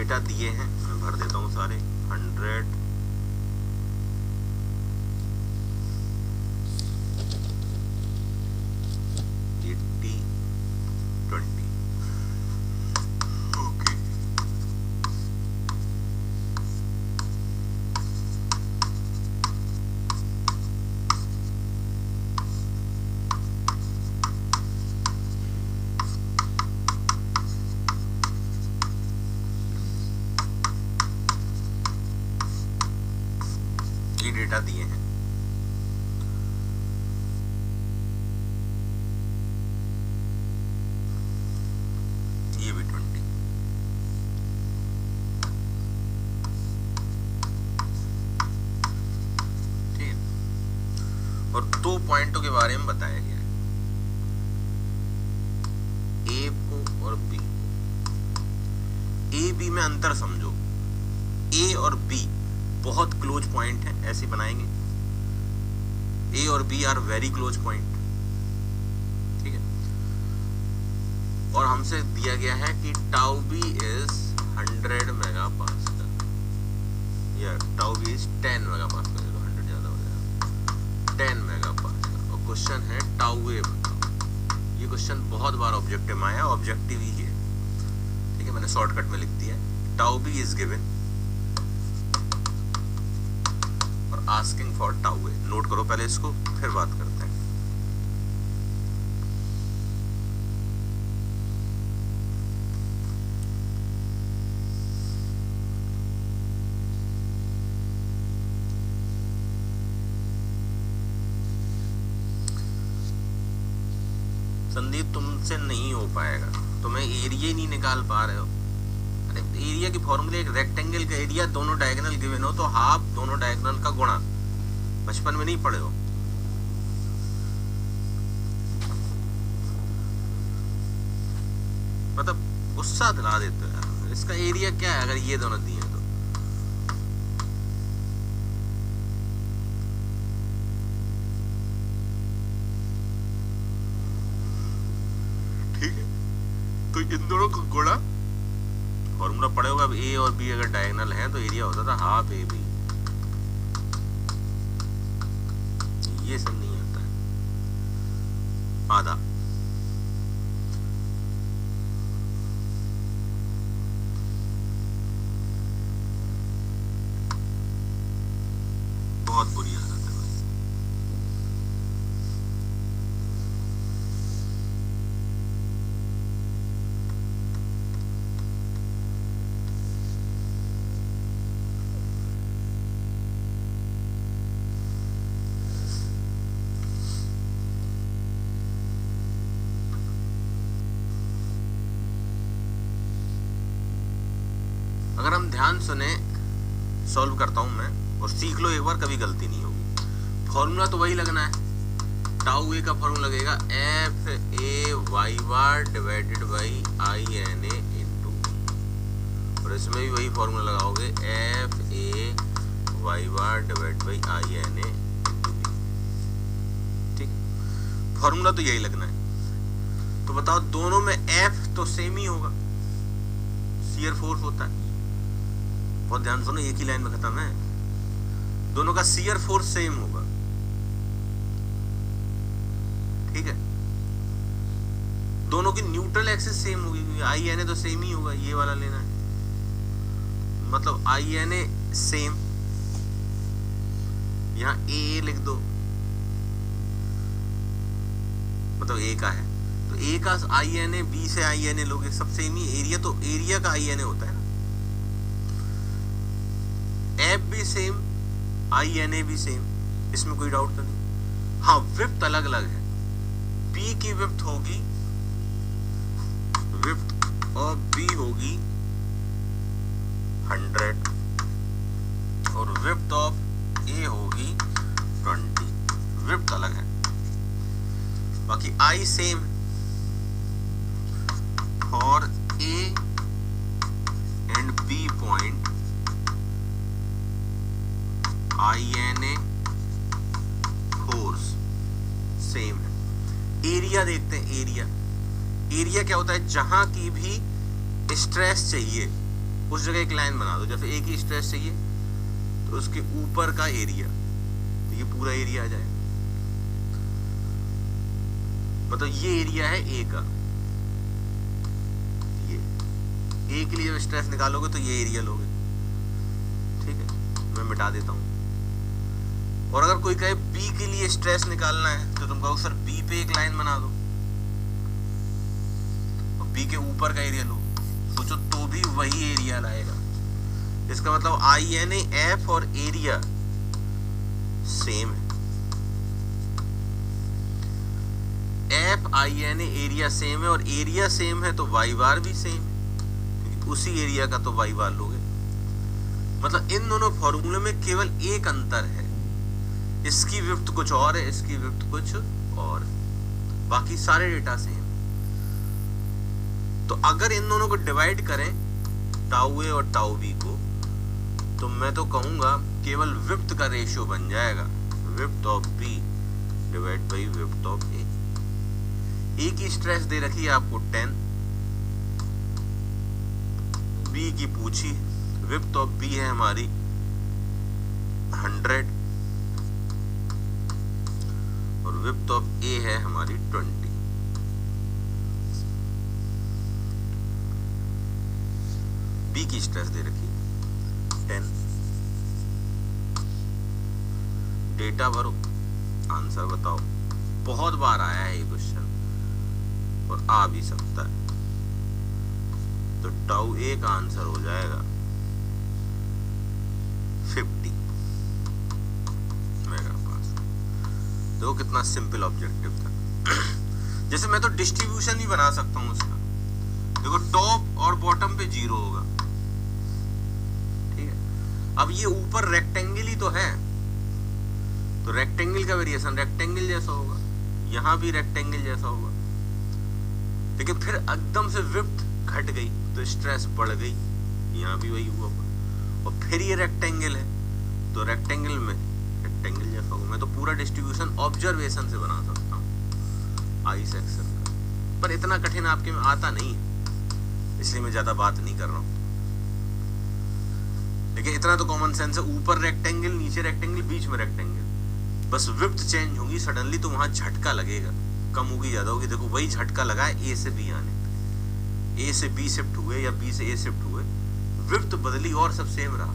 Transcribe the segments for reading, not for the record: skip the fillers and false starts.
Data दिए हैं, मैं भर देता हूँ सारे। 100, 80, 20। ओके, ये डेटा दिए हैं। ये भी 20। ठीक है, और 2 पॉइंटों के बारे में बताया गया है, ए को और बी को। ए बी में अंतर समझो। ए और बी बहुत क्लोज पॉइंट है, ऐसे बनाएंगे। ए और B are very close point. ठीक है, और हमसे दिया गया है कि tau B is 100 mega pascal, या tau B is 10 mega pascal, 100 ज्यादा हो जाएगा, 10 मेगा पास्कल। और क्वेश्चन है टाउ ए बताओ। ये क्वेश्चन बहुत बार ऑब्जेक्टिव में आया, ऑब्जेक्टिव ही है। ठीक है, मैंने शॉर्टकट में लिख दिया है। टाउ बी इज गिवन और asking for tau A. Note करो पहले इसको, फिर बात करते हैं। संदीप तुमसे नहीं हो पाएगा, तुम्हें एरिया ही नहीं निकाल पा रहे हो। अरे एरिया की फॉर्मूले, एक रेक्टेंगल का एरिया दोनों डायगोनल गिवन हो तो हाफ दोनों डायगोनल का गुणा। बचपन में नहीं पढ़े हो? मतलब गुस्सा दिला देते हो यार। इसका एरिया क्या है अगर ये दोनों दिए तो? ठीक है, तो इन दोनों का गुणा, फॉर्मूला पढ़े होगा। अब ए और बी अगर डायगोनल है तो एरिया होता था हाफ ए बी। ये सब नहीं होता है, आधा। बहुत बुरी हालत है भाई। अगर हम ध्यान सुने, सॉल्व करता हूं मैं, और सीख लो एक बार, कभी गलती नहीं होगी। फॉर्मूला तो वही लगना है। टाउ ए का फॉर्मूला लगेगा F A Y bar divided by I N A into, और इसमें भी वही फॉर्मूला लगाओगे, F A Y bar divide by I N A into B. ठीक, फॉर्मूला तो यही लगना है। तो बताओ, दोनों में एफ तो सेम ही होगा, शियर फोर्स होता है। बहुत ध्यान सुनो, एक ही लाइन में खत्म है। दोनों का शियर फोर्स सेम होगा। ठीक है, दोनों की न्यूट्रल एक्सिस सेम होगी। आई एन ए तो सेम ही होगा, ये वाला लेना है। मतलब आई एन ए सेम, यहां ए लिख दो, मतलब ए का है तो ए का आई एन ए, बी से आई एन ए लोगे, सब सेम ही। एरिया तो एरिया का आई एन ए होता है ना। एफ भी सेम, आई एन ए भी सेम, इसमें कोई डाउट तो नहीं। हाँ, विड्थ अलग अलग है। बी की विड्थ होगी, विड्थ ऑफ बी होगी 100 और विड्थ ऑफ ए होगी 20। विड्थ अलग है, बाकी आई same. For A and B point आई एन ए फोर्स सेम है। एरिया देखते हैं। एरिया क्या होता है? जहां की भी स्ट्रेस चाहिए उस जगह एक लाइन बना दो। जैसे एक ही स्ट्रेस चाहिए तो उसके ऊपर का एरिया, तो ये पूरा एरिया आ जाएगा, मतलब ये एरिया है ए का, ये ए के लिए स्ट्रेस निकालोगे तो ये एरिया लोगे, ठीक है। मैं मिटा देता हूँ। और अगर कोई कहे बी के लिए स्ट्रेस निकालना है तो तुम कहो सर बी पे एक लाइन बना दो और बी के ऊपर का एरिया लो, सोचो तो भी वही एरिया लाएगा। इसका मतलब आई एन एफ और एरिया सेम है। F I an area same है और एरिया सेम है तो वाई बार भी सेम है, क्योंकि उसी एरिया का तो वाई बार लोगे। मतलब इन दोनों फॉर्मूले में केवल एक अंतर है, इसकी विड्थ कुछ और है, इसकी विड्थ कुछ और, बाकी सारे डेटा सेम। तो अगर इन दोनों को डिवाइड करें टाउ ए और टाउ बी को, तो मैं तो कहूंगा केवल विड्थ का रेशियो बन जाएगा, width of B divide by width of A. A की स्ट्रेस दे रखी है आपको 10, बी की पूछी, विड्थ ऑफ बी है हमारी 100 और विड्थ ऑफ ए है हमारी 20। बी की स्ट्रेस दे रखी 10, डेटा भरो, आंसर बताओ। बहुत बार आया है ये क्वेश्चन और आ भी सकता है। तो टाउ ए का आंसर हो जाएगा 50 मेगापास्कल। देखो कितना सिंपल ऑब्जेक्टिव था। जैसे मैं तो डिस्ट्रीब्यूशन भी बना सकता हूं उसका। देखो टॉप और बॉटम पे 0 होगा, ठीक है। अब ये ऊपर रेक्टेंगल ही तो है, तो रेक्टेंगल का वेरिएशन रेक्टेंगल जैसा होगा, यहां भी रेक्टेंगल जैसा होगा। लेकिन फिर एकदम से विड्थ घट गई तो स्ट्रेस बढ़ गई, यहाँ भी वही हुआ। और फिर ये रेक्टेंगल है तो रेक्टेंगल में रेक्टेंगल जैसा होगा। मैं तो पूरा डिस्ट्रीब्यूशन ऑब्जर्वेशन से बना सकता हूँ आई सेक्शन का, पर इतना कठिन आपके में आता नहीं है, इसलिए मैं ज्यादा बात नहीं कर रहा हूँ। लेकिन इतना तो कॉमन सेंस है, ऊपर रेक्टेंगल नीचे रेक्टेंगल बीच में रेक्टेंगल, बस विड्थ चेंज होगी सडनली तो वहां झटका लगेगा, कम होगी ज्यादा होगी। देखो वही झटका लगा है ए से बी आने पे, ए से बी शिफ्ट हुए या बी से ए शिफ्ट हुए, विड्थ बदली और सब सेम रहा।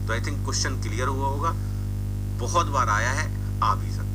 तो आई थिंक क्वेश्चन क्लियर हुआ होगा। बहुत बार आया है, आ भी सकता है।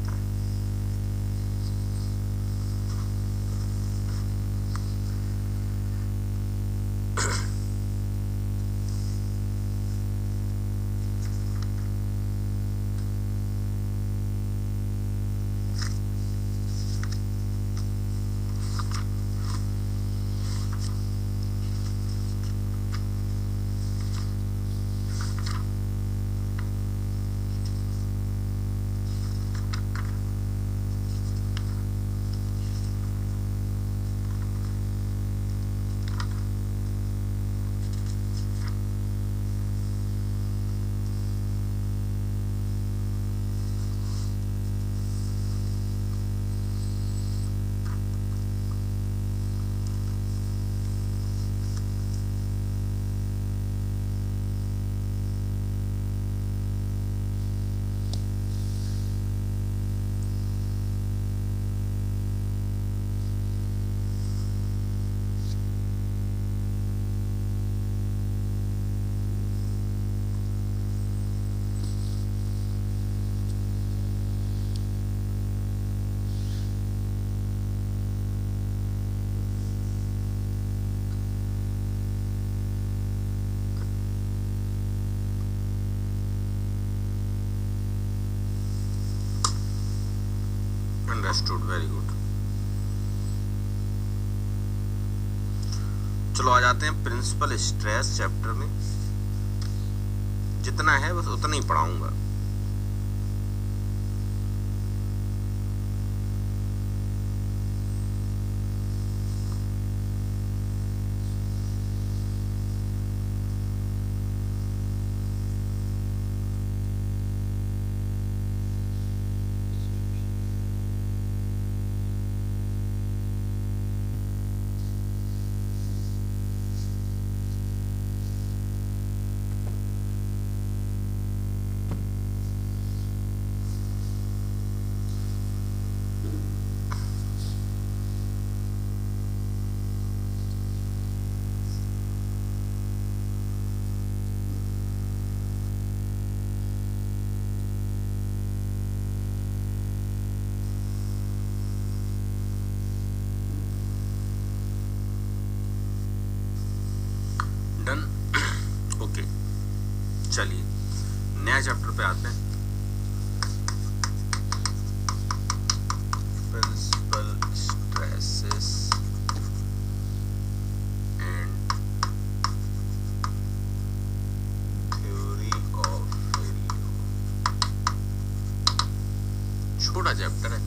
Understood, very good. चलो आ जाते हैं प्रिंसिपल स्ट्रेस चैप्टर में। जितना है बस उतना ही पढ़ाऊंगा। चलिए नया चैप्टर पे आते हैं। Principal stresses and theory of failure. छोटा चैप्टर है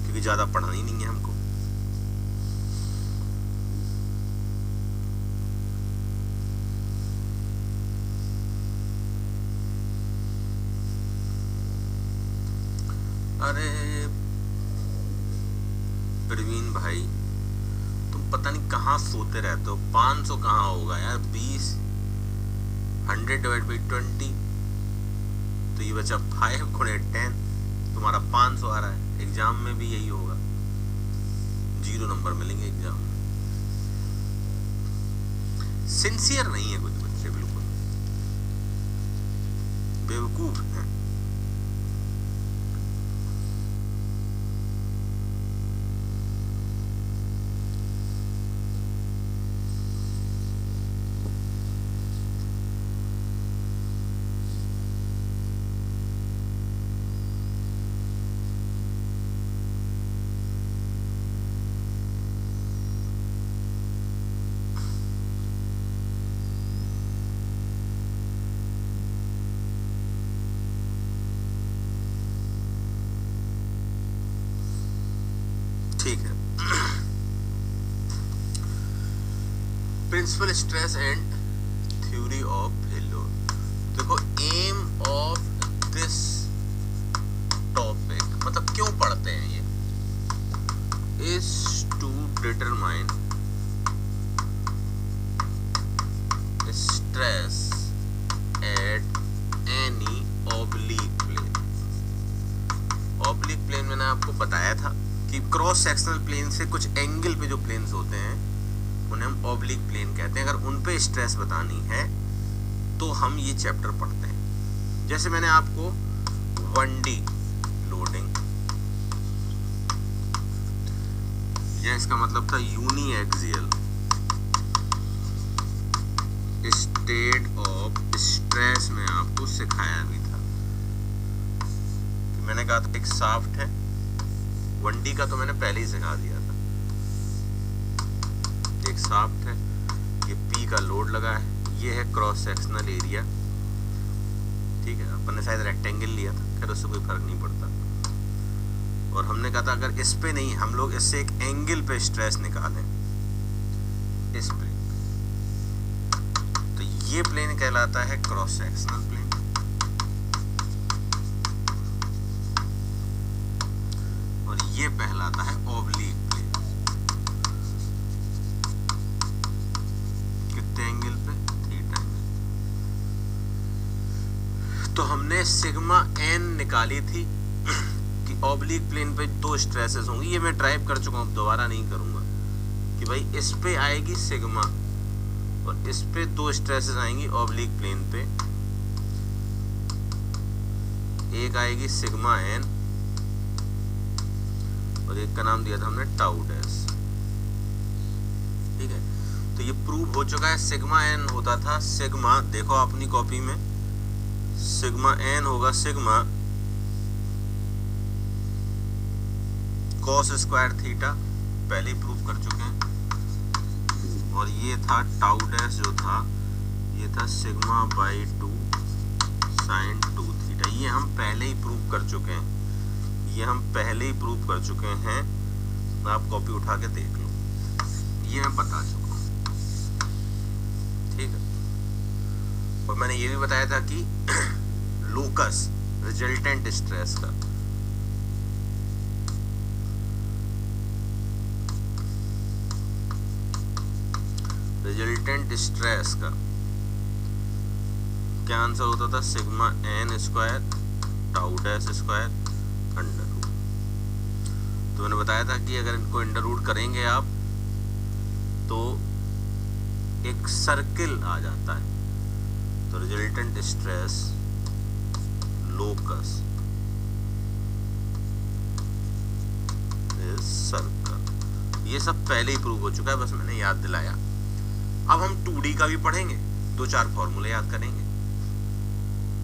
क्योंकि ज्यादा पढ़ना ही नहीं है हमको। अरे प्रवीण भाई तुम पता नहीं कहाँ सोते रहते हो। 500 कहाँ होगा यार, 20 100 डिवाइड बाई 20 तो ये बचा 5 गुणे 10, तुम्हारा 500 आ रहा है। एग्जाम में भी यही होगा, 0 नंबर मिलेंगे एग्जाम में। सिंसियर नहीं है कुछ बच्चे, बिल्कुल बेवकूफ हैं। ठीक है, principal stress and theory of failure. देखो एम ऑफ दिस टॉपिक, मतलब क्यों पढ़ते हैं ये, is to determine stress at any oblique plane. Oblique plane मैंने आपको बताया था कि क्रॉस सेक्शनल प्लेन से कुछ एंगल पे जो प्लेन्स होते हैं उन्हें हम ऑब्लिक प्लेन कहते हैं। अगर उन पे स्ट्रेस बतानी है तो हम ये चैप्टर पढ़ते हैं। जैसे मैंने आपको 1D लोडिंग, यह इसका मतलब था uniaxial state of stress में आपको सिखाया भी था कि मैंने कहा था एक शाफ्ट है, 1D का तो मैंने पहले ही सिखा दिया था। एक शाफ्ट है, ये P का लोड लगा है, ये है क्रॉस सेक्शनल एरिया। ठीक है, अपन ने शायद रेक्टेंगल लिया था, खैर उससे कोई फर्क नहीं पड़ता। और हमने कहा था अगर इस पे नहीं, हम लोग इससे एक एंगल पे स्ट्रेस निकालें, इस पे, तो ये प्लेन कहलाता है क्रॉस सेक्शनल प्लेन। ये कहलाता है ऑब्लिक प्लेन। कितने एंगल पे? Theta angle. तो हमने सिग्मा एन निकाली थी कि ऑब्लिक प्लेन पे 2 स्ट्रेसेस होंगी। ये मैं ड्राइव कर चुका हूं, दोबारा नहीं करूंगा। कि भाई इस पे आएगी सिग्मा और इस पे 2 स्ट्रेसेस आएंगी ऑब्लिक प्लेन पे। एक आएगी सिग्मा एन और एक का नाम दिया था हमने टाउ डैश। ठीक है, तो ये प्रूव हो चुका है। सिग्मा एन होता था सिग्मा, देखो अपनी कॉपी में, सिग्मा एन होगा सिग्मा कॉस स्क्वायर थीटा, पहले ही प्रूव कर चुके हैं। और ये था टाउ डैश जो था, ये था सिग्मा बाई 2 साइन 2 थीटा। ये हम पहले ही प्रूव कर चुके हैं, ये हम पहले ही प्रूव कर चुके हैं। आप कॉपी उठा के देख लो, ये मैं बता चुका हूँ। ठीक है, और मैंने ये भी बताया था कि लोकस रिजल्टेंट स्ट्रेस का, रिजल्टेंट स्ट्रेस का क्या आंसर होता था? Sigma N square tau dash square under root. तो मैंने बताया था कि अगर इनको अंडर रूट करेंगे आप तो एक सर्किल आ जाता है। तो resultant stress locus is circle. ये सब पहले ही प्रूव हो चुका है, बस मैंने याद दिलाया। अब हम 2D का भी पढ़ेंगे, 2-4 फॉर्मूले याद करेंगे।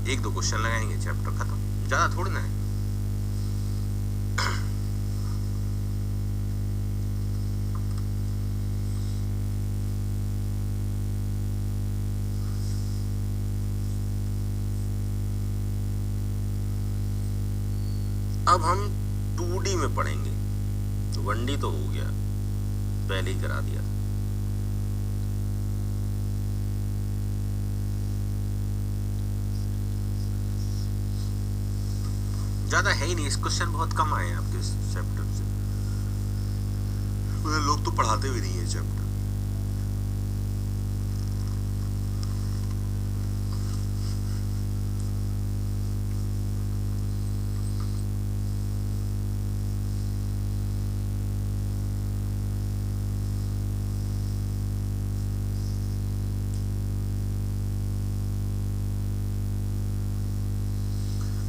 एक दो क्वेश्चन लगाएंगे, चैप्टर खत्म, ज्यादा थोड़ी ना है। अब हम 2D में पढ़ेंगे। 1D तो हो गया, पहले ही करा दिया। ज्यादा है ही नहीं, इस क्वेश्चन बहुत कम आए हैं आपके इस चैप्टर से, लोग तो पढ़ाते भी नहीं है चैप्टर।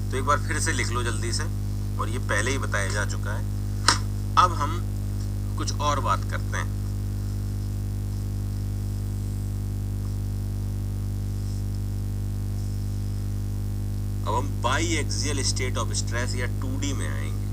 तो एक बार फिर से लिख लो जल्दी से, और ये पहले ही बताया जा चुका है। अब हम कुछ और बात करते हैं। अब हम by axial state of stress या 2D में आएंगे।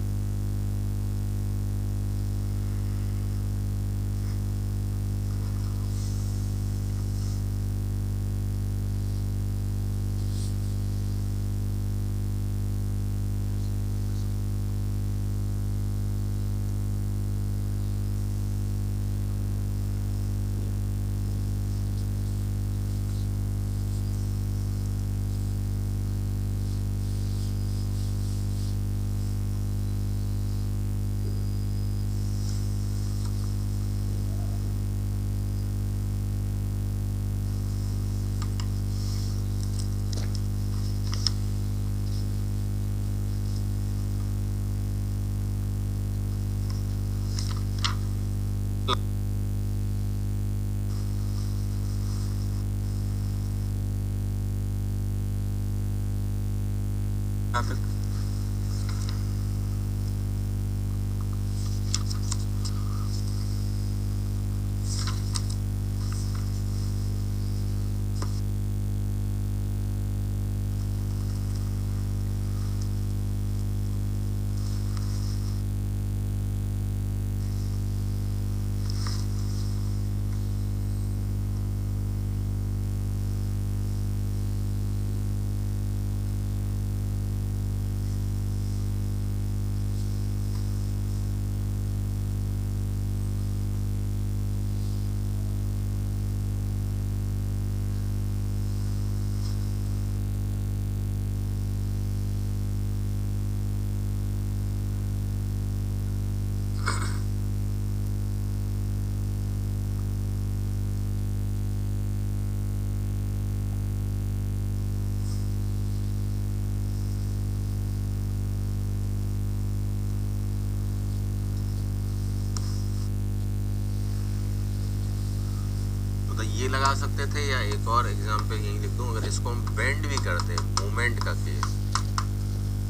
ये लगा सकते थे, या एक और एग्जांपल यही लिख दूं, अगर इसको हम बेंड भी करते मोमेंट का केस,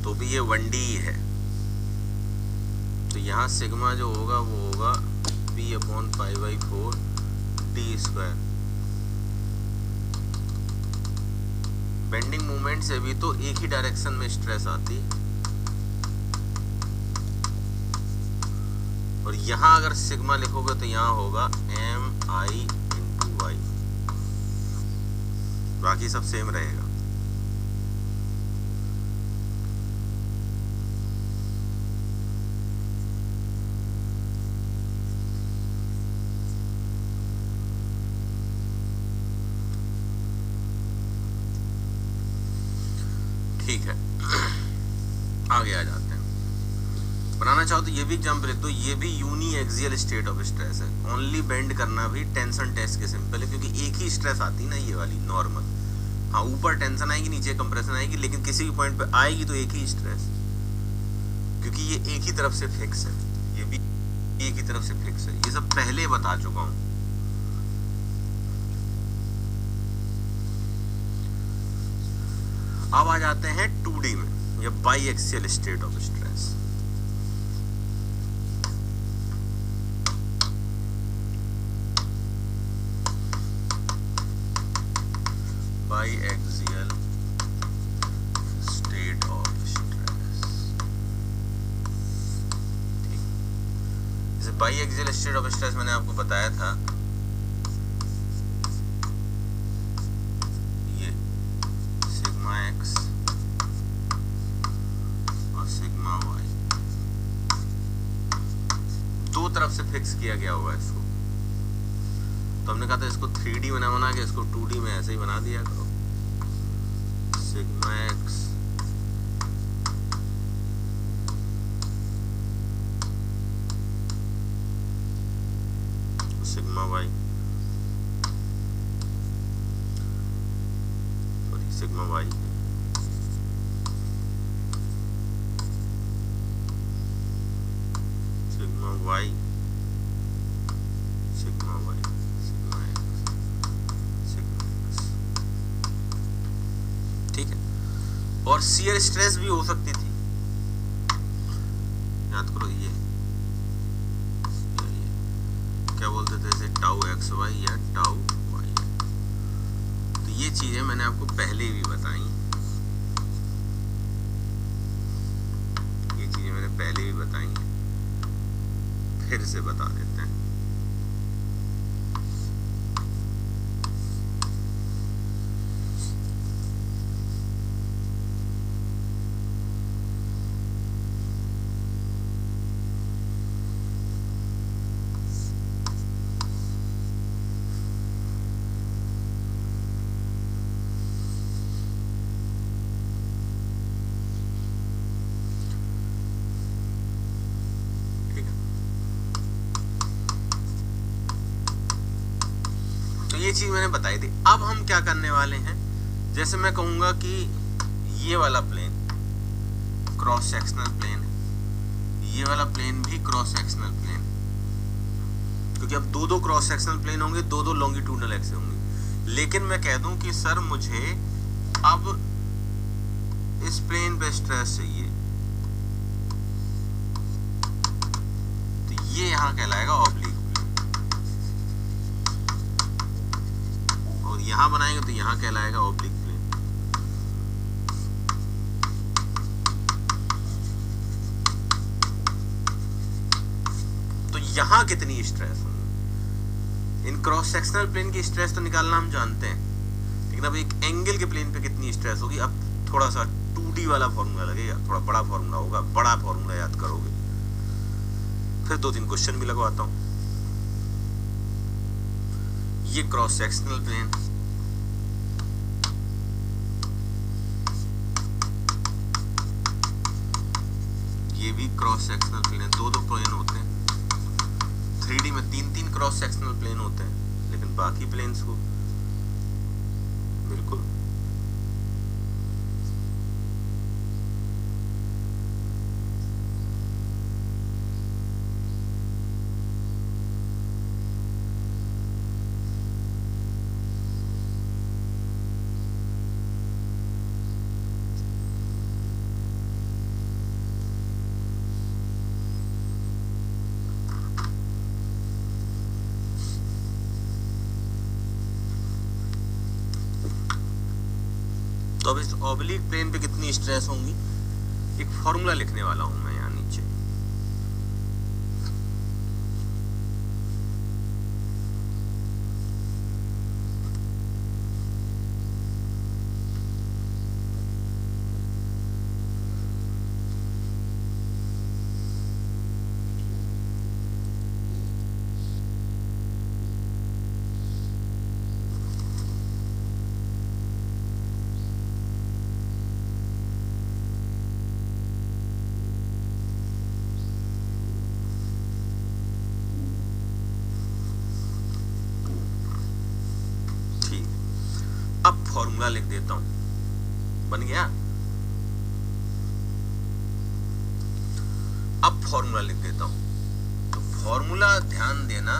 तो भी ये 1D ही है। तो यहाँ सिग्मा जो होगा वो होगा P/π/4 d²। बेंडिंग मोमेंट से भी तो एक ही डायरेक्शन में स्ट्रेस आती, और यहाँ अगर सिग्मा लिखोगे तो यहाँ होगा MI × Y, बाकी सब सेम रहेगा। ठीक है, आगे आ जाते हैं। बनाना चाहो तो ये भी एग्जाम्पल लिख दो, ये भी uniaxial state of stress है। ओनली बेंड करना भी टेंशन टेस्ट के सिंपल है, क्योंकि एक ही स्ट्रेस आती ना, ये वाली नॉर्मल। हाँ, ऊपर टेंशन आएगी, नीचे कंप्रेशन आएगी, लेकिन किसी भी पॉइंट पे आएगी तो एक ही स्ट्रेस, क्योंकि ये एक ही तरफ से फिक्स है, ये भी एक ही तरफ से फिक्स है। ये सब पहले बता चुका हूं। अब आ जाते हैं 2D में, या by axial state of stress. By axial by axial state of stress मैंने आपको बताया था, ये सिग्मा एक्स और सिग्मा वाई दो तरफ से फिक्स किया गया होगा इसको। तो हमने कहा था इसको 3D बना के इसको 2D में ऐसे ही बना दिया करो। Sigma X sigma Y, sorry sigma Y, sigma Y, sigma Y, sigma X, sigma X, ठीक है। और शियर स्ट्रेस भी हो सकती थी, याद करो ये क्या बोलते थे इसे, टाउ एक्स वाई या टाउ वाई। तो ये चीजें मैंने आपको पहले भी बताई, ये चीजें मैंने पहले भी बताई हैं, फिर से बता देते हैं। ये चीज मैंने बताई थी। अब हम क्या करने वाले हैं, जैसे मैं कहूंगा कि ये वाला प्लेन क्रॉस सेक्शनल प्लेन है, ये वाला प्लेन भी क्रॉस सेक्शनल प्लेन, क्योंकि अब दो क्रॉस सेक्शनल प्लेन होंगे, दो लॉन्गिट्यूडनल एक्सिस होंगे। लेकिन मैं कह दूं कि सर मुझे अब इस प्लेन पे स्ट्रेस चाहिए, तो ये यहां कहलाएगा ऑब्लिक, यहां बनाएंगे तो यहां कहलाएगा ऑब्लिक प्लेन। तो यहां कितनी स्ट्रेस होगी, इन क्रॉस सेक्शनल प्लेन की स्ट्रेस तो निकालना हम जानते हैं, लेकिन अब एक एंगल के प्लेन पे कितनी स्ट्रेस होगी, अब थोड़ा सा 2D वाला फॉर्मूला लगेगा, थोड़ा बड़ा फॉर्मूला होगा, बड़ा फॉर्मूला याद करोगे। फिर 2-3 क्वेश्चन भी लगवाता हूं। ये क्रॉस सेक्शनल प्लेन, ये भी क्रॉस सेक्शनल प्लेन है, दो प्लेन होते हैं 3D में, 3 क्रॉस सेक्शनल प्लेन होते हैं, लेकिन बाकी प्लेन्स को बिल्कुल तो अब इस ऑब्लिक प्लेन पे कितनी स्ट्रेस होंगी, एक फॉर्मूला लिखने वाला हूं मैं यहाँ नीचे। अब फॉर्मूला लिख देता हूं, बन गया। अब फॉर्मूला लिख देता हूं। तो फॉर्मूला ध्यान देना,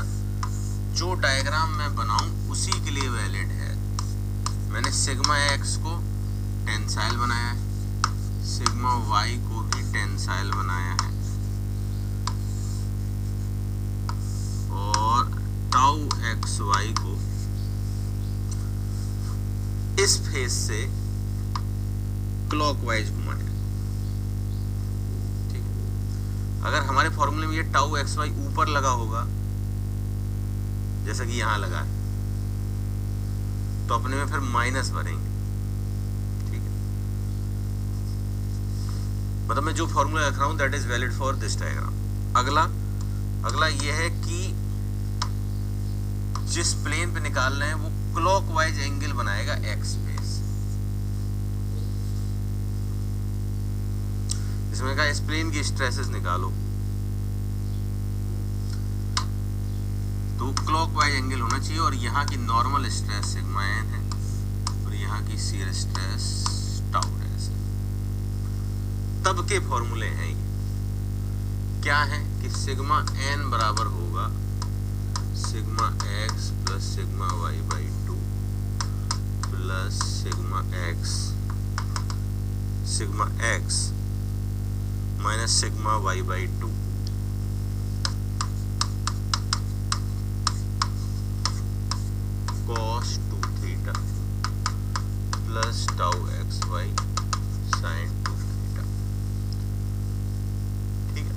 जो डायग्राम मैं बनाऊं उसी के लिए वैलिड है। मैंने सिग्मा एक्स को टेंसाइल बनाया है, सिग्मा वाई को भी टेंसाइल बनाया है, और टाउ एक्स वाई को इस फेस से क्लॉकवाइज घुमाया। ठीक है, अगर हमारे फॉर्मूले में ये टाउ एक्स वाई ऊपर लगा होगा जैसा कि यहाँ लगा है तो अपने में फिर माइनस भरेंगे, ठीक है। मतलब मैं जो फॉर्मूला रख रहा हूँ that is valid for this diagram. अगला ये है कि जिस प्लेन पे निकाल रहे हैं वो क्लॉकवाइज एंगल बनाएगा एक्स पे। इसमें कहा इस प्लेन की स्ट्रेसेस निकालो तो क्लॉकवाइज एंगल होना चाहिए और यहाँ की नॉर्मल स्ट्रेस सिग्मा एन है और यहाँ की शियर स्ट्रेस टाउ डैश है। तब के फॉर्मूले हैं ये क्या है कि सिग्मा एन बराबर होगा sigma x plus sigma Y by 2 plus sigma x minus sigma Y by 2 cos 2 theta plus tau x Y sine 2 theta, ठीक है।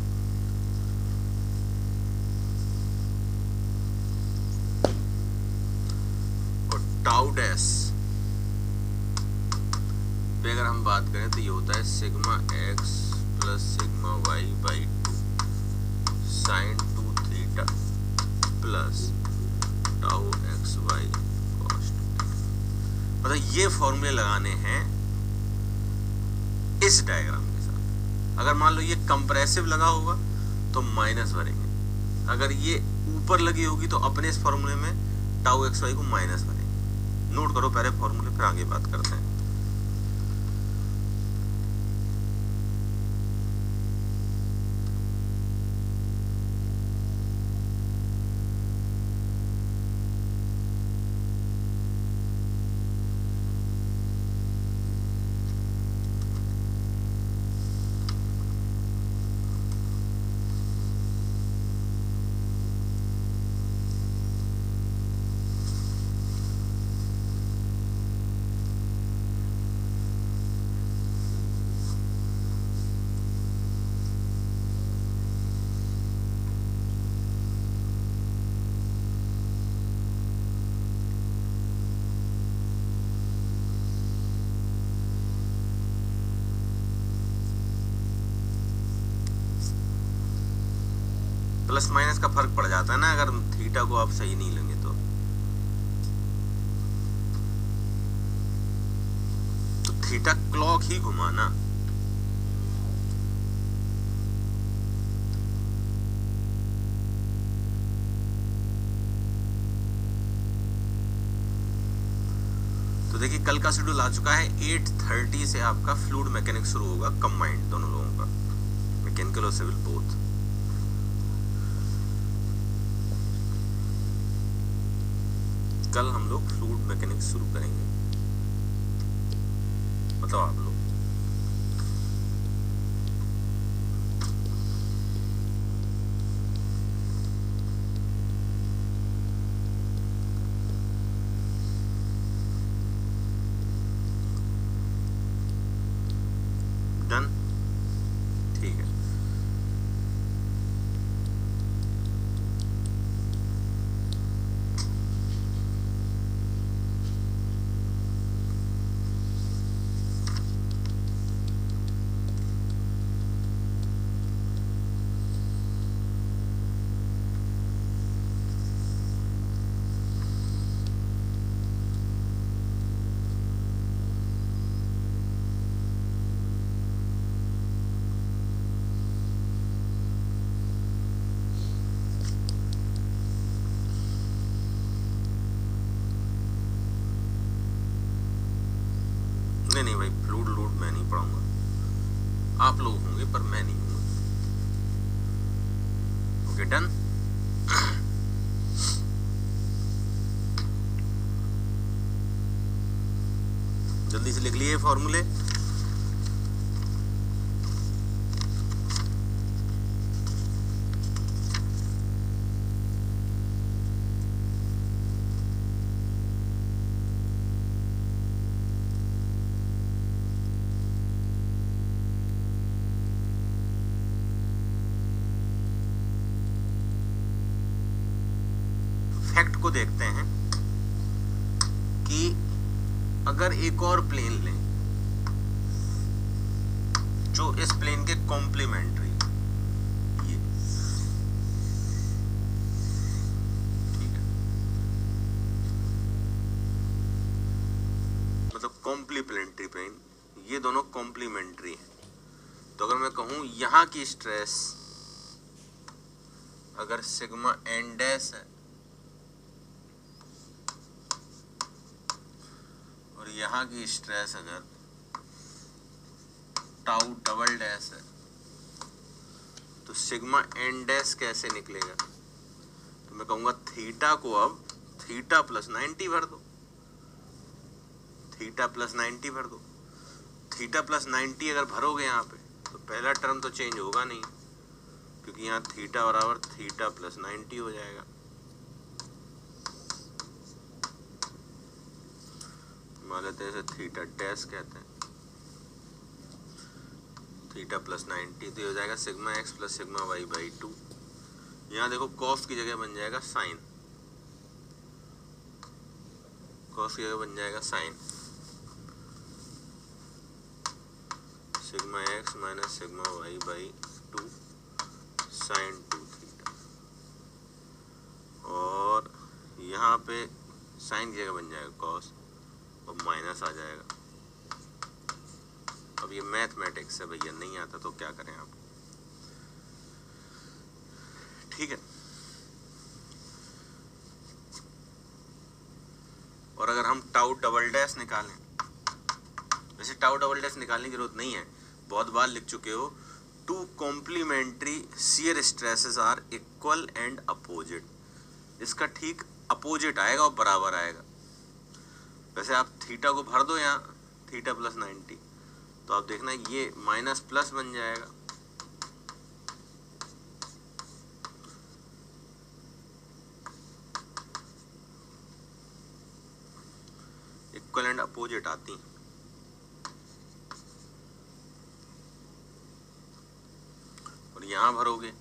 और टाउ डैश पे अगर हम बात करें तो ये होता है sigma x plus sigma Y by 2 sine 2 theta plus tau x Y cos 2 theta. मतलब ये फॉर्मूले लगाने हैं इस डायग्राम के साथ। अगर मान लो ये कंप्रेसिव लगा होगा तो माइनस भरेंगे, अगर ये ऊपर लगी होगी तो अपने इस फॉर्मूले में टाउ एक्स वाई को माइनस भरेंगे। नोट करो पहले फॉर्मूले, फिर आगे बात करते हैं। प्लस माइनस का फर्क पड़ जाता है ना अगर थीटा को आप सही नहीं लेंगे तो थीटा क्लॉक ही घुमाना। तो देखिए कल का शेड्यूल आ चुका है, 8:30 से आपका फ्लूइड मैकेनिक्स शुरू होगा, कंबाइंड दोनों लोगों का, मैकेनिकल और सिविल बोथ। कल हम लोग फ्लूइड मैकेनिक्स शुरू करेंगे, मतलब आप लोग। डन, ठीक है। नहीं भाई, फ्लूइड लूड मैं नहीं पढ़ाऊंगा, आप लोग होंगे पर मैं नहीं हूँ। Okay done. जल्दी से लिख लिए फॉर्मूले। देखते हैं कि अगर एक और प्लेन लें जो इस प्लेन के कॉम्प्लीमेंट्री, ये ठीक है, मतलब कॉम्प्लीमेंट्री प्लेन, ये दोनों कॉम्प्लीमेंट्री हैं। तो अगर मैं कहूं यहां की स्ट्रेस अगर सिग्मा एन डैश है और यहाँ की स्ट्रेस अगर टाउ डबल डैश है, तो सिग्मा एन डैश कैसे निकलेगा? तो मैं कहूँगा थीटा को अब थीटा प्लस 90 भर दो, थीटा प्लस 90 भर दो। थीटा प्लस 90 अगर भरोगे यहाँ पे तो पहला टर्म तो चेंज होगा नहीं, क्योंकि यहाँ थीटा बराबर थीटा प्लस 90 हो जाएगा। मान लेते हैं इसे थीटा डैश कहते हैं, थीटा प्लस 90, तो ये हो जाएगा sigma x plus sigma Y by 2। यहाँ देखो कॉस की जगह बन जाएगा साइन, कॉस की जगह बन जाएगा sine, sigma x minus sigma Y by 2 sine 2 theta, और यहाँ पे साइन की जगह बन जाएगा कॉस और माइनस आ जाएगा। अब ये मैथमेटिक्स है भैया, नहीं आता तो क्या करें आप, ठीक है। और अगर हम टाउ डबल डैश निकालें, वैसे टाउ डबल डैश निकालने की जरूरत नहीं है, बहुत बार लिख चुके हो, two complementary shear stresses are equal and opposite, इसका ठीक अपोजिट आएगा और बराबर आएगा। वैसे आप थीटा को भर दो यहाँ थीटा प्लस 90, तो आप देखना ये माइनस प्लस बन जाएगा, इक्वल एंड अपोजिट आती हैं। और यहां भरोगे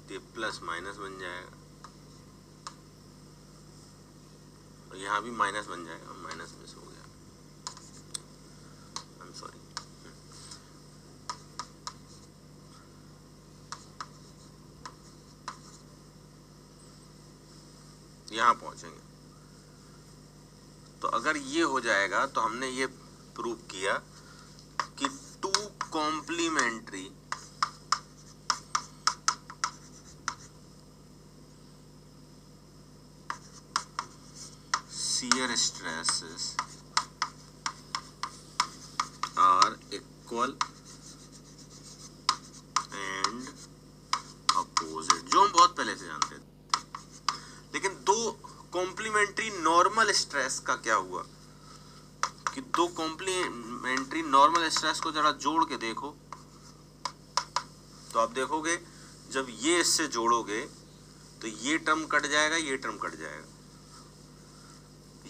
तो ये प्लस माइनस बन जाएगा, और यहां भी माइनस बन जाएगा, माइनस मिस हो गया, आई एम सॉरी। यहां पहुंचेंगे तो अगर ये हो जाएगा तो हमने ये प्रूव किया कि two complementary shear stresses are equal and opposite, जो हम बहुत पहले से जानते थे। लेकिन दो कॉम्प्लीमेंट्री नॉर्मल स्ट्रेस का क्या हुआ कि दो कॉम्प्लीमेंट्री नॉर्मल स्ट्रेस को जरा जोड़ के देखो, तो आप देखोगे जब ये इससे जोड़ोगे तो ये टर्म कट जाएगा, ये टर्म कट जाएगा,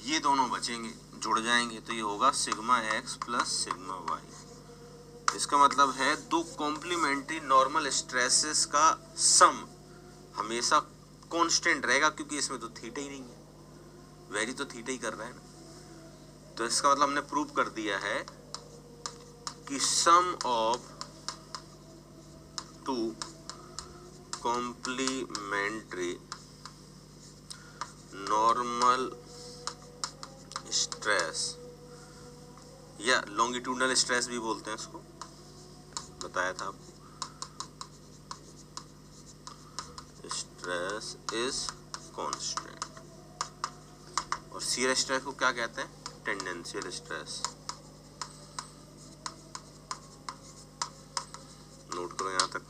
ये दोनों बचेंगे, जुड़ जाएंगे, तो ये होगा sigma x plus sigma Y. इसका मतलब है दो कॉम्प्लीमेंट्री नॉर्मल स्ट्रेसेस का सम हमेशा कांस्टेंट रहेगा, क्योंकि इसमें तो थीटा ही नहीं है, वेरी तो थीटा ही कर रहा है ना। तो इसका मतलब हमने प्रूव कर दिया है कि sum of two complementary normal stress, या लॉन्गिट्यूडनल स्ट्रेस भी बोलते हैं इसको, बताया था आपको, स्ट्रेस इज कांस्टेंट। और शियर स्ट्रेस को क्या कहते हैं? Tangential stress. नोट करो यहां तक।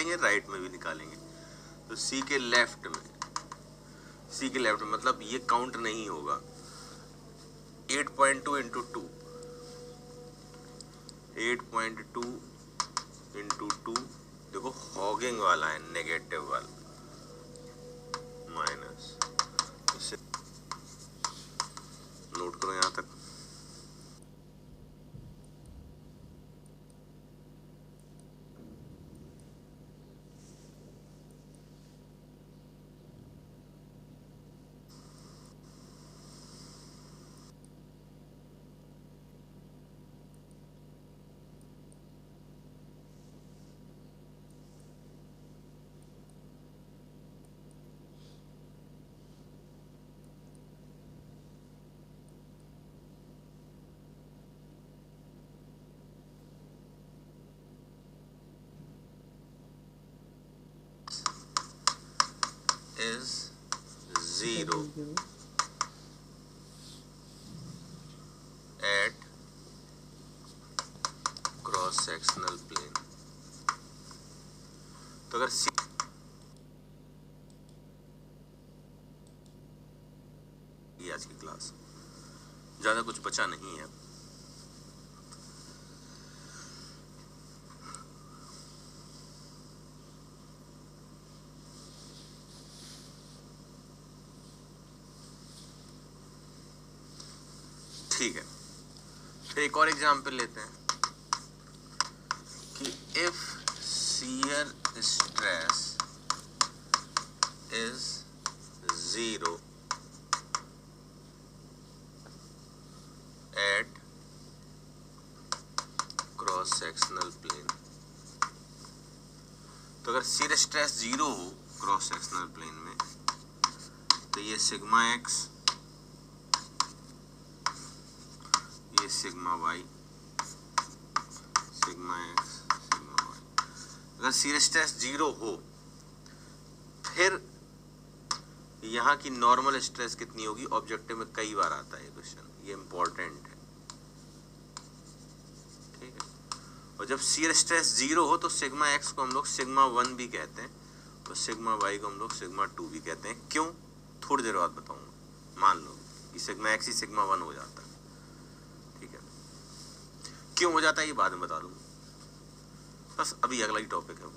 निकालेंगे, राइट में भी निकालेंगे। तो सी के लेफ्ट में मतलब ये काउंट नहीं होगा। 8.2 इंटू 2, 8.2 इंटू 2, देखो हॉगिंग वाला है, नेगेटिव वाला, माइनस, इसे नोट करो यहां तक। is 0 at cross sectional plane. तो अगर सी आज की क्लास ज्यादा कुछ बचा नहीं है। ठीक है, फिर एक और एग्जांपल लेते हैं कि if shear stress is 0 at cross sectional plane. तो अगर शियर स्ट्रेस 0 हो क्रॉस सेक्शनल प्लेन में, तो ये सिग्मा एक्स, ये sigma Y, sigma X, sigma Y. अगर शियर स्ट्रेस 0 हो, फिर यहाँ की नॉर्मल स्ट्रेस कितनी होगी? ऑब्जेक्टिव में कई बार आता है ये क्वेश्चन, ये इंपॉर्टेंट है, ठीक है। और जब शियर स्ट्रेस 0 हो तो सिग्मा एक्स को हम लोग सिग्मा 1 भी कहते हैं, और सिग्मा वाई को हम लोग सिग्मा 2 भी कहते हैं। क्यों? थोड़ी देर बाद बताऊंगा। मान लो कि सिग्मा एक्स ही सिग्मा 1 हो जाता है, ठीक है। क्यों हो जाता है ये बाद में बता दूंगा, बस अभी अगला ही टॉपिक है वो।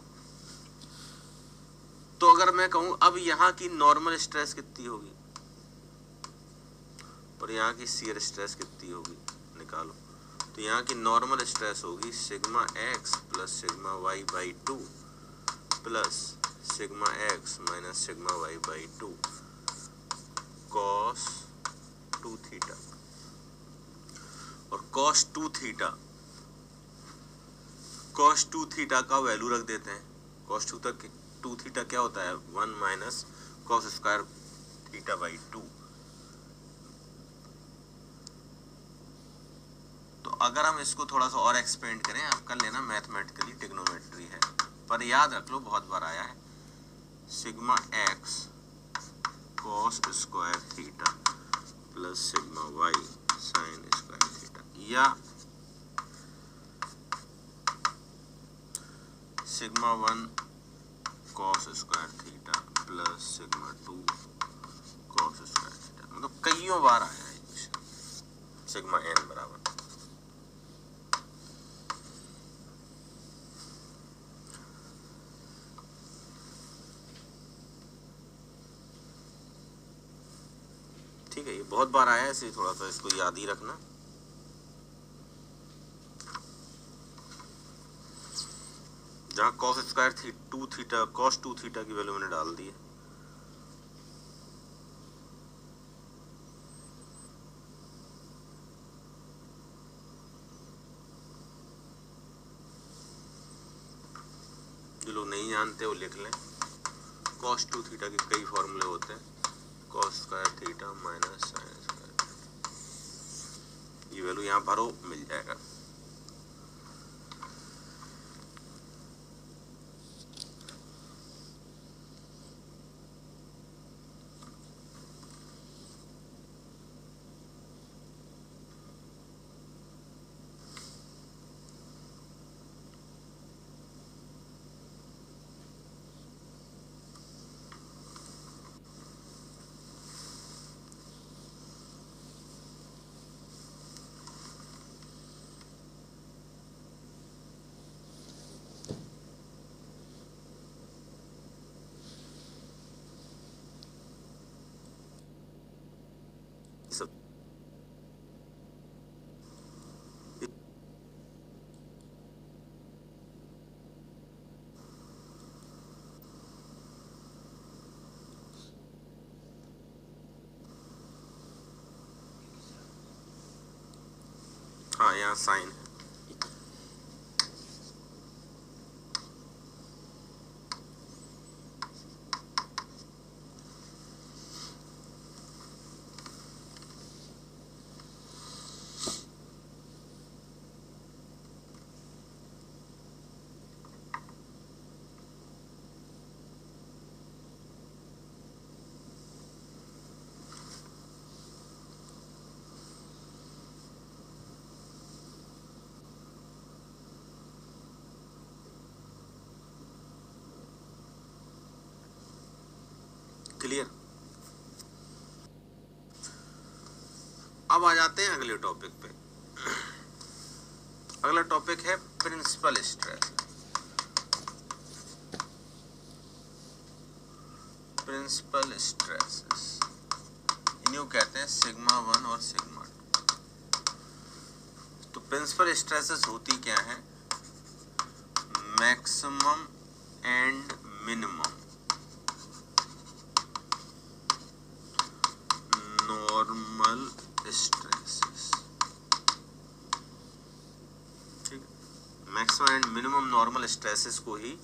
तो अगर मैं कहूं अब यहाँ की नॉर्मल स्ट्रेस कितनी होगी और यहाँ की शियर स्ट्रेस कितनी होगी, निकालो। तो यहाँ की नॉर्मल स्ट्रेस होगी sigma x plus sigma Y by 2 plus sigma x minus sigma Y by 2 cos 2 theta. और कॉस 2 थीटा का वैल्यू रख देते हैं। कॉस 2 थीटा क्या होता है? 1 minus cos square theta by 2। तो अगर हम इसको थोड़ा सा और एक्सपेंड करें, आप कर लेना मैथमेटिकली, ट्रिग्नोमेट्री है, पर याद रख लो बहुत बार आया है, sigma x cos square theta plus sigma Y sine square theta, या sigma 1 cos square theta plus sigma 2 cos square theta. मतलब कईयों बार आया है क्वेश्चन, सिग्मा एन बराबर। ठीक है, ये बहुत बार आया है, इसलिए थोड़ा सा इसको याद ही रखना। जहां cos square 2 theta, cos 2 theta की वैल्यू मैंने डाल दी है। जो लोग नहीं जानते वो लिख लें, कॉस 2 थीटा के कई फॉर्मूले होते हैं, cos square theta minus sine square, ये वैल्यू यहाँ भरो, मिल जाएगा। सब हाँ यहाँ साइन है। क्लियर। अब आ जाते हैं अगले टॉपिक पे। अगला टॉपिक है प्रिंसिपल स्ट्रेस। प्रिंसिपल स्ट्रेसेस इन्हें कहते हैं सिग्मा 1 और सिग्मा 2। तो प्रिंसिपल स्ट्रेसेस होती क्या है? Maximum and minimum normal stresses. ठीक, maximum and minimum normal stresses को ही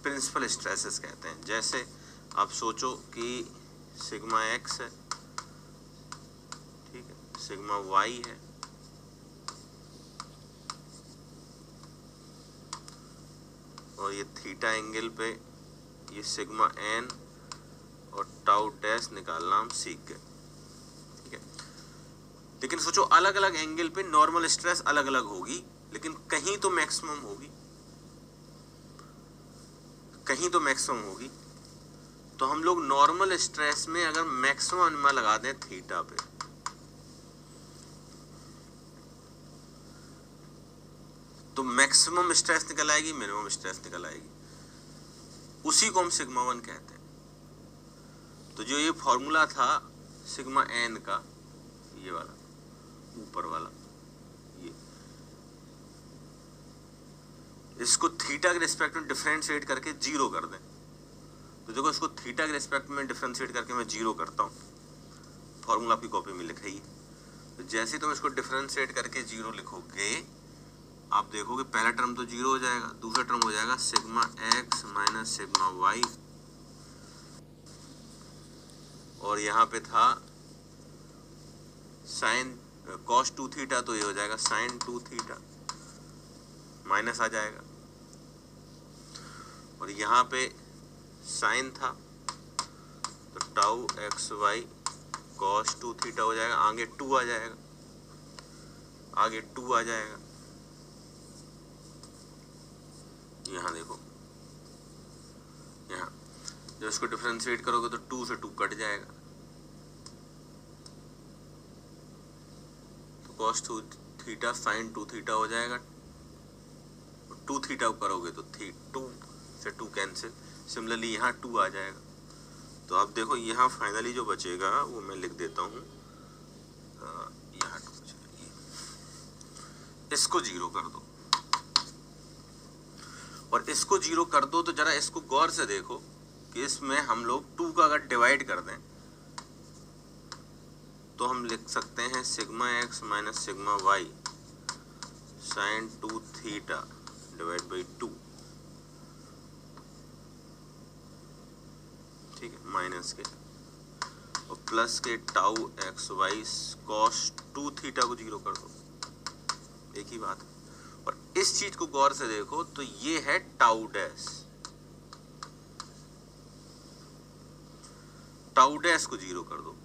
प्रिंसिपल स्ट्रेसेस कहते हैं। जैसे आप सोचो कि सिग्मा एक्स है, ठीक है, सिग्मा वाई है, और ये थीटा एंगल पे ये सिग्मा एन और टाउ डैश निकालना हम सीख गए। ठीक है, लेकिन सोचो अलग अलग एंगल पे नॉर्मल स्ट्रेस अलग अलग होगी, लेकिन कहीं तो मैक्सिमम होगी, कहीं तो मैक्सिमम होगी। तो हम लोग नॉर्मल स्ट्रेस में अगर मैक्सिमम लगा दें थीटा पे, तो मैक्सिमम स्ट्रेस निकल आएगी, मिनिमम स्ट्रेस निकल आएगी। उसी को हम सिग्मा 1 कहते हैं। तो जो ये फॉर्मूला था सिग्मा एन का, ये वाला ऊपर वाला, ये इसको थीटा के रिस्पेक्ट में डिफरेंशिएट करके जीरो कर दें। तो देखो इसको थीटा के रिस्पेक्ट में डिफरेंशिएट करके मैं जीरो करता हूँ, फॉर्मूला आपकी कॉपी में लिखा ही है। तो जैसे तुम इसको डिफरेंशिएट करके जीरो लिखोगे, आप देखोगे पहला टर्म तो जीरो हो जाएगा, दूसरा टर्म हो जाएगा sigma x minus sigma Y, और यहाँ पे था साइन कॉस 2 थीटा, तो ये हो जाएगा साइन 2 थीटा, माइनस आ जाएगा। और यहाँ पे साइन था तो tau x Y cos 2 theta हो जाएगा, आगे 2 आ जाएगा, आगे 2 आ जाएगा। यहाँ देखो, यहाँ जब इसको डिफरेंशिएट करोगे तो 2 से 2 कट जाएगा, तो कॉस 2 थीटा साइन 2 थीटा हो जाएगा। 2 थीटा करोगे तो 2 से 2 कैंसिल, सिमिलरली यहाँ 2 आ जाएगा। तो आप देखो यहाँ फाइनली जो बचेगा वो मैं लिख देता हूँ, यहाँ 2 बचेगा। इसको जीरो कर दो और इसको जीरो कर दो, तो जरा इसको गौर से देखो कि इसमें हम लोग 2 का अगर डिवाइड कर दें तो हम लिख सकते हैं sigma x minus sigma Y sine 2 theta divide by 2। ठीक है, माइनस के और प्लस के tau x Y cos 2 theta को जीरो कर दो, एक ही बात है। और इस चीज को गौर से देखो तो ये है टाउ डैश, टाउ डैश को जीरो कर दो।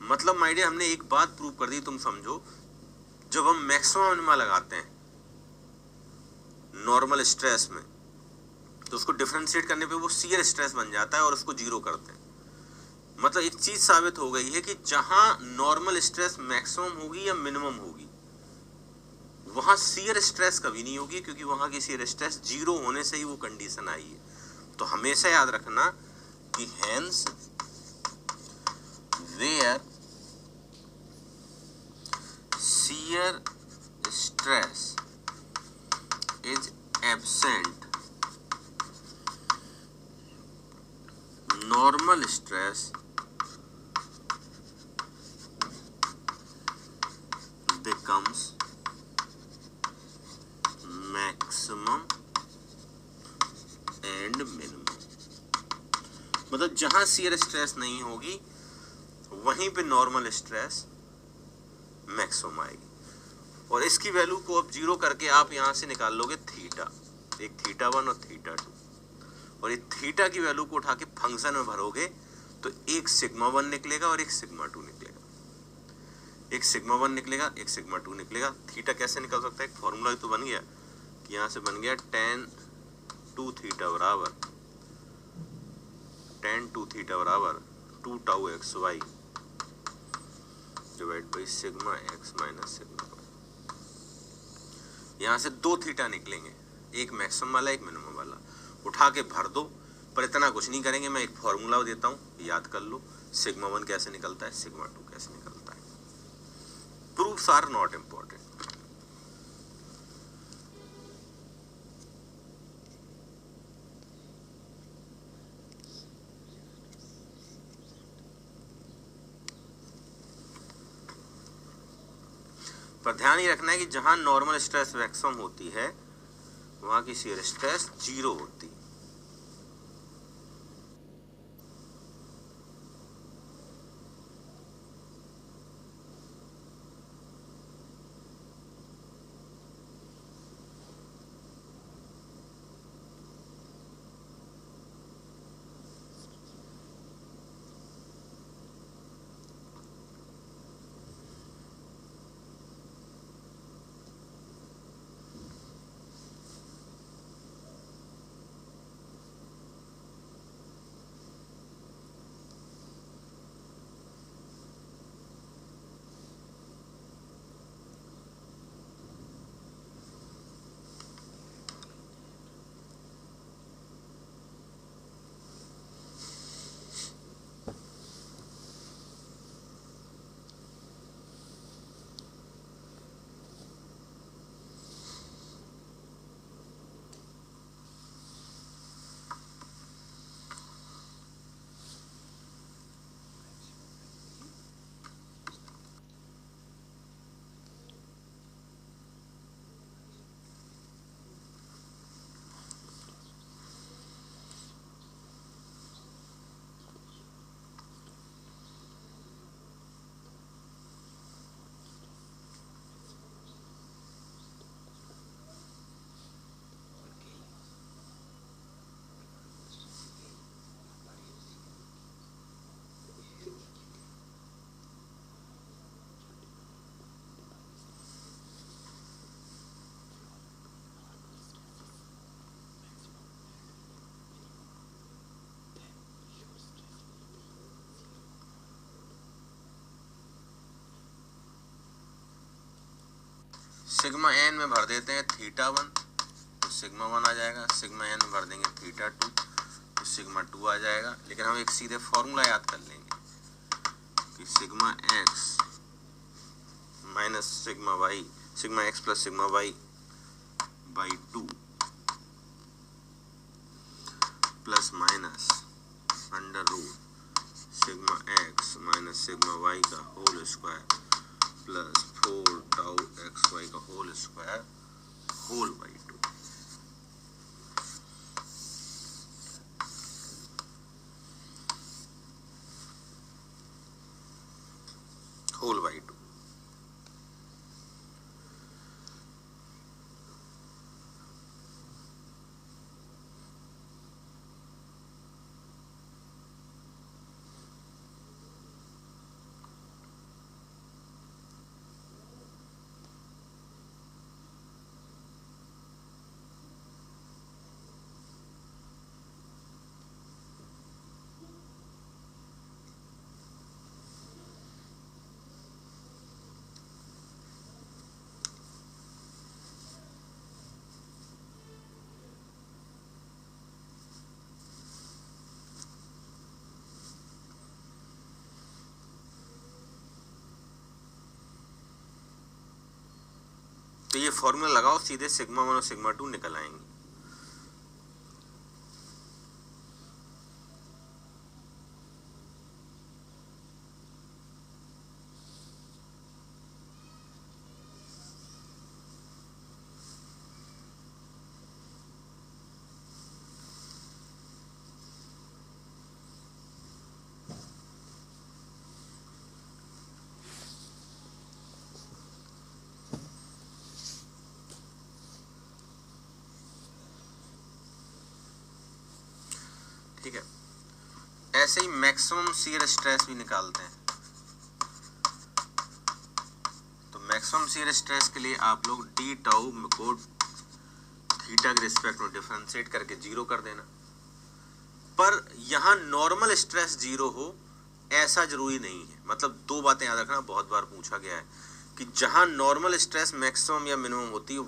मतलब माय डियर हमने एक बात प्रूव कर दी, तुम समझो, जब हम मैक्सिमम मिनिमा लगाते हैं नॉर्मल स्ट्रेस में तो उसको डिफरेंशिएट करने पे वो शियर स्ट्रेस बन जाता है और उसको जीरो करते हैं। मतलब एक चीज साबित हो गई है कि जहां नॉर्मल स्ट्रेस मैक्सिमम होगी या मिनिमम होगी, वहां शियर स्ट्रेस कभी नहीं होगी, क्योंकि वहां की शियर स्ट्रेस जीरो होने से ही वो कंडीशन आई है। तो हमेशा याद रखना कि hence where shear stress is absent, normal stress becomes maximum and minimum। मतलब जहां shear stress नहीं होगी वहीं पे नॉर्मल स्ट्रेस मैक्सिमम आएगी। और इसकी वैल्यू को अब जीरो करके आप यहां से निकाल लोगे थीटा, एक थीटा 1 और थीटा 2, और ये थीटा की वैल्यू को उठा के फंक्शन में भरोगे तो एक सिग्मा 1 निकलेगा और एक सिग्मा 2 निकलेगा, एक सिग्मा 1 निकलेगा, एक सिग्मा 2 निकलेगा। थीटा कैसे निकल सकता है, एक फॉर्मूला तो बन गया कि यहां से बन गया tan 2 थीटा बराबर 2 tau x Y divide by sigma x minus sigma Y. यहां से दो थीटा निकलेंगे, एक मैक्सिमम वाला एक मिनिमम वाला, उठा के भर दो। पर इतना कुछ नहीं करेंगे, मैं एक फॉर्मूला देता हूं, याद कर लो। सिग्मा 1 कैसे निकलता है, सिग्मा 2 कैसे निकलता है। Proofs are not important. पर ध्यान ही रखना है कि जहां नॉर्मल स्ट्रेस मैक्सिमम होती है वहां की शियर स्ट्रेस जीरो होती है। सिग्मा एन में भर देते हैं थीटा 1 तो सिग्मा 1 आ जाएगा, सिग्मा एन में भर देंगे थीटा 2 तो सिग्मा 2 आ जाएगा। लेकिन हम एक सीधे फॉर्मूला याद कर लेंगे कि sigma x minus sigma Y, sigma x plus sigma Y by 2 plus minus under root sigma x minus sigma y का whole square plus 4 tau x Y का whole square whole by 2। Whole by 2। ये formula लगाओ, सीधे sigma 1 और sigma 2 निकल आएंगे। ठीक है, ऐसे ही मैक्सिमम शियर स्ट्रेस भी निकालते हैं। तो मैक्सिमम शियर स्ट्रेस के लिए आप लोग डी टाउ को थीटा के रिस्पेक्ट में डिफरेंशिएट करके 0 कर देना। पर यहाँ नॉर्मल स्ट्रेस 0 हो ऐसा जरूरी नहीं है। मतलब दो बातें याद रखना, बहुत बार पूछा गया है कि जहां नॉर्मल स्ट्रेस मैक्सिमम या मिनिमम होती है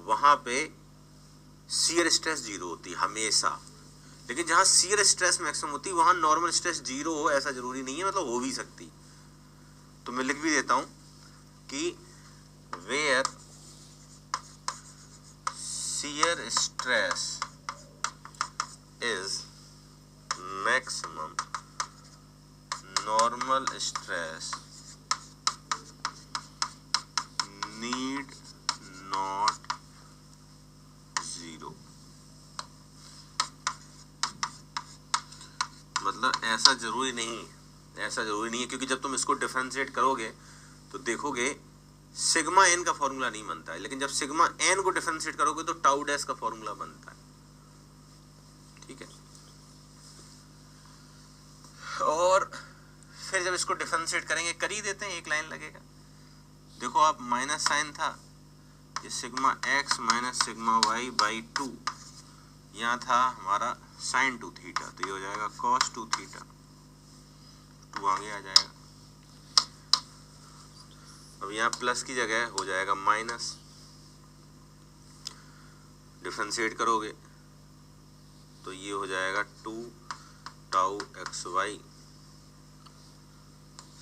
वहां पे शियर स्ट्रेस 0 होती है हमेशा। लेकिन जहां शियर स्ट्रेस मैक्सिमम होती है वहां नॉर्मल स्ट्रेस 0 हो ऐसा जरूरी नहीं है, मतलब हो भी सकती। तो मैं लिख भी देता हूं कि where shear stress is maximum, normal stress need not 0। मतलब ऐसा जरूरी नहीं है, क्योंकि जब तुम इसको डिफरेंशिएट करोगे तो देखोगे सिग्मा एन का फॉर्मूला नहीं बनता है, लेकिन जब सिग्मा एन को डिफरेंशिएट करोगे तो टाउ डैश का फॉर्मूला बनता है। ठीक है, और फिर जब इसको डिफरेंशिएट करेंगे, कर ही देते हैं, एक लाइन लगेगा। देखो आप माइनस साइन था, ये sigma x minus sigma Y by 2, यहाँ था हमारा साइन 2 थीटा, तो ये हो जाएगा कॉस 2 थीटा, 2 आगे आ जाएगा। अब यहाँ प्लस की जगह हो जाएगा माइनस, डिफरेंशिएट करोगे तो ये हो जाएगा 2 tau x Y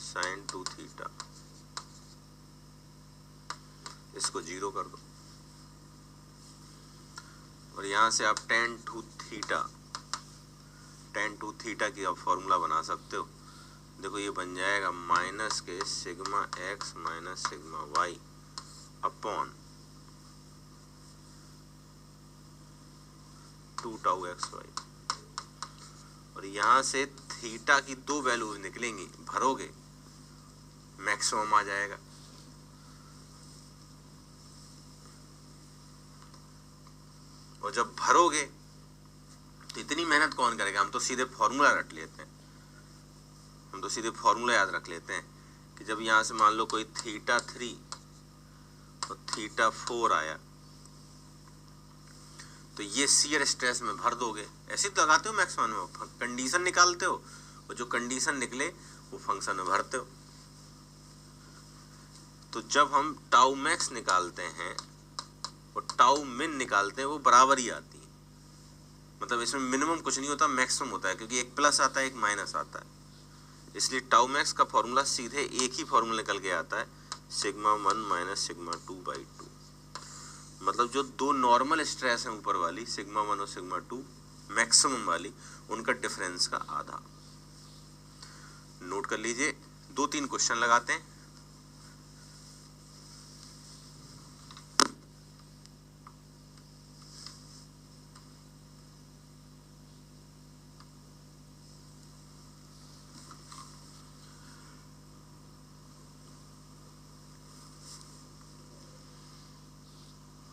sine 2 theta, इसको 0 कर दो। और यहाँ से आप tan 2 थीटा की आप फॉर्मूला बना सकते हो। देखो ये बन जाएगा माइनस के sigma x minus sigma Y upon 2 tau x Y. और यहाँ से थीटा की 2 वैल्यूज निकलेंगी, भरोगे मैक्सिमम आ जाएगा। और जब भरोगे तो इतनी मेहनत कौन करेगा, हम तो सीधे फॉर्मूला रट लेते हैं, हम तो सीधे फॉर्मूला याद रख लेते हैं कि जब यहां से मान लो कोई थीटा 3 और थीटा 4 आया तो ये शियर स्ट्रेस में भर दोगे। ऐसे तो लगाते हो मैक्सिमम में, कंडीशन निकालते हो और जो कंडीशन निकले वो फंक्शन में भरते हो। तो जब हम टाउ मैक्स निकालते हैं और टाउ मिन निकालते हैं वो बराबर ही आती है। मतलब इसमें मिनिमम कुछ नहीं होता, मैक्सिमम होता है, क्योंकि एक प्लस आता है एक माइनस आता है। इसलिए टाउ मैक्स का फॉर्मूला सीधे एक ही फॉर्मूला निकल के आता है, सिग्मा 1 माइनस सिग्मा 2 बाई 2। मतलब जो दो नॉर्मल स्ट्रेस हैं ऊपर वाली सिग्मा 1 और सिग्मा 2, मैक्सिमम वाली, उनका डिफरेंस का आधा। नोट कर लीजिए, 2-3 क्वेश्चन लगाते हैं।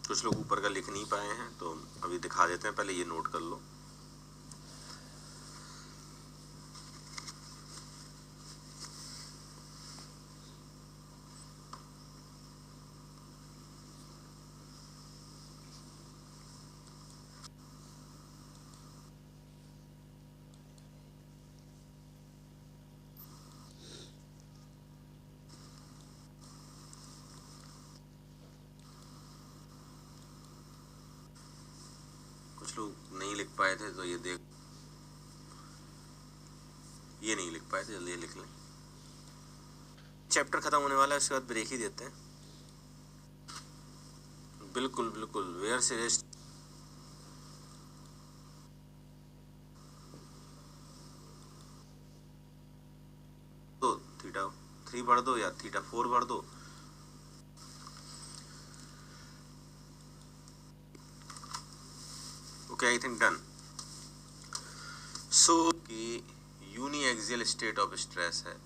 कुछ लोग ऊपर का लिख नहीं पाए हैं तो अभी दिखा देते हैं, पहले ये नोट कर लो। कुछ लोग नहीं लिख पाए थे तो ये नहीं लिख पाए थे, जल्दी ये लिख लें। चैप्टर खत्म होने वाला है, उसके बाद ब्रेक ही देते हैं। बिल्कुल बिल्कुल, वेयर सीरीज तो थीटा 3 भर दो या थीटा 4 भर दो। Okay, I think done. So कि uniaxial state of stress है,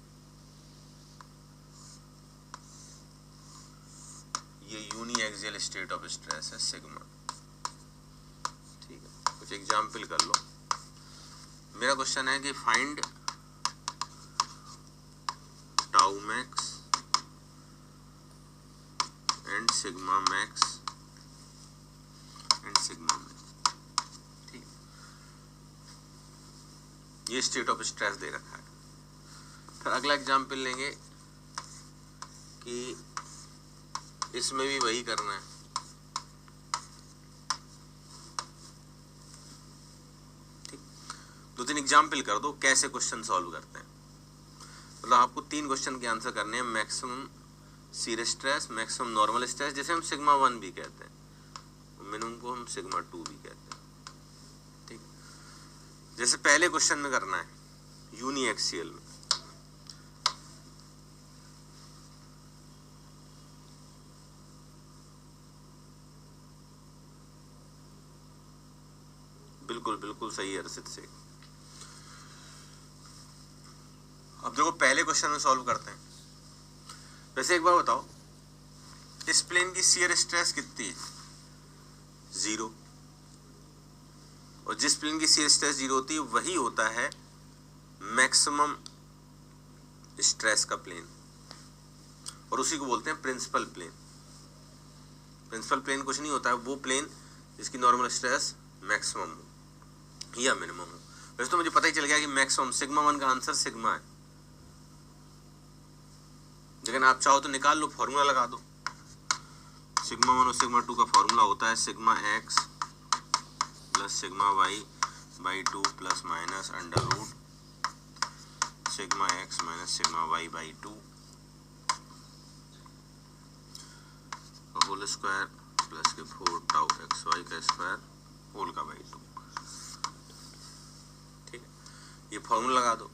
ये uniaxial state of stress है सिग्मा। ठीक है, कुछ एग्जाम्पल कर लो। मेरा क्वेश्चन है कि find tau max and sigma max and sigma max. ठीक, ये स्टेट ऑफ स्ट्रेस दे रखा है। फिर अगला एग्जाम्पल लेंगे कि इसमें भी वही करना है। ठीक, 2-3 एग्जाम्पल कर दो कैसे क्वेश्चन सॉल्व करते हैं। मतलब आपको 3 क्वेश्चन के आंसर करने हैं। Maximum shear stress, maximum normal stress, जैसे हम सिग्मा 1 भी कहते हैं, मिनिमम को हम सिग्मा 2 भी कहते हैं। ठीक, जैसे पहले क्वेश्चन में करना है यूनी एक्सियल में। बिल्कुल बिल्कुल सही है रसिद से। अब देखो पहले क्वेश्चन में सॉल्व करते हैं। वैसे एक बार बताओ, इस प्लेन की शियर स्ट्रेस कितनी है? 0। और जिस प्लेन की शियर स्ट्रेस 0 होती है वही होता है मैक्सिमम स्ट्रेस का प्लेन, और उसी को बोलते हैं प्रिंसिपल प्लेन। प्रिंसिपल प्लेन कुछ नहीं होता है, वो प्लेन जिसकी नॉर्मल स्ट्रेस मैक्सिमम हो या मिनिमम हो। वैसे तो मुझे पता ही चल गया कि मैक्सिमम सिग्मा 1 का आंसर सिग्मा है, लेकिन आप चाहो तो निकाल लो, फॉर्मूला लगा दो। सिग्मा 1 और सिग्मा 2 का फॉर्मूला होता है sigma x plus sigma y by 2 plus minus under root sigma x minus sigma y by 2 whole square plus के 4 टाउ एक्स वाई का स्क्वायर होल का बाई 2। ठीक है, ये फॉर्मूला लगा दो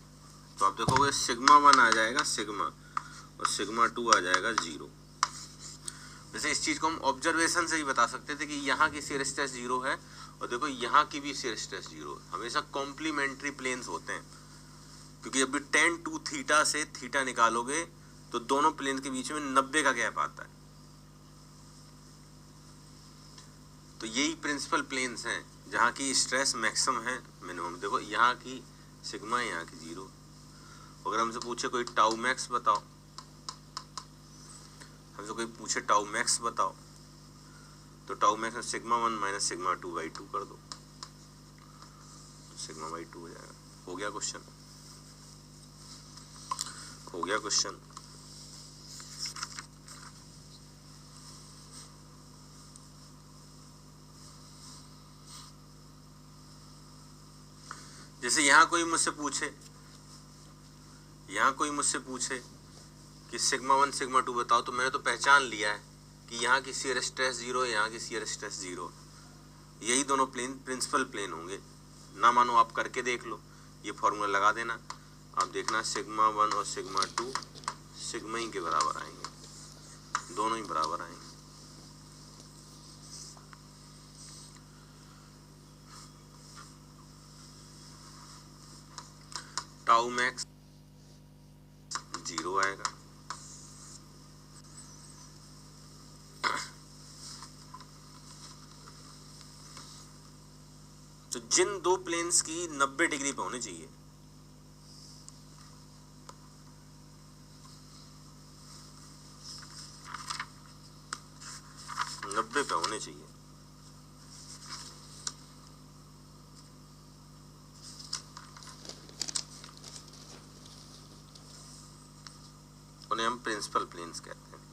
तो आप देखोगे सिग्मा 1 आ जाएगा सिग्मा और सिग्मा 2 आ जाएगा 0। वैसे इस चीज को हम ऑब्जर्वेशन से ही बता सकते थे कि यहाँ की शियर स्ट्रेस 0 है और देखो यहाँ की भी शियर स्ट्रेस 0 है। हमेशा कॉम्प्लीमेंट्री प्लेन्स होते हैं, क्योंकि जब भी tan 2 थीटा से थीटा निकालोगे तो दोनों प्लेन के बीच में 90 का गैप आता है। तो यही प्रिंसिपल प्लेन्स हैं जहाँ की स्ट्रेस मैक्सिमम है मिनिमम। देखो यहाँ की सिग्मा, यहाँ की 0। अगर हमसे पूछे कोई टाउ मैक्स बताओ, हमसे कोई पूछे टाउ मैक्स बताओ, तो टाउ मैक्स में सिग्मा 1 माइनस सिग्मा 2 बाई 2 कर दो, सिग्मा बाई 2 हो जाएगा। हो गया क्वेश्चन, हो गया क्वेश्चन। जैसे यहाँ कोई मुझसे पूछे, यहाँ कोई मुझसे पूछे कि सिग्मा 1 सिग्मा 2 बताओ, तो मैंने तो पहचान लिया है कि यहाँ की शियर स्ट्रेस 0 है, यहाँ की शियर स्ट्रेस 0। यही दोनों प्लेन प्रिंसिपल प्लेन होंगे। ना मानो आप करके देख लो, ये फॉर्मूला लगा देना, आप देखना सिग्मा 1 और सिग्मा 2 सिग्मा ही के बराबर आएंगे, दोनों ही बराबर आएंगे। टाउ मैक्स 0 आएगा, तो जिन दो प्लेन्स की 90 डिग्री पे होनी चाहिए, नब्बे पे होने चाहिए, उन्हें हम प्रिंसिपल प्लेन्स कहते हैं।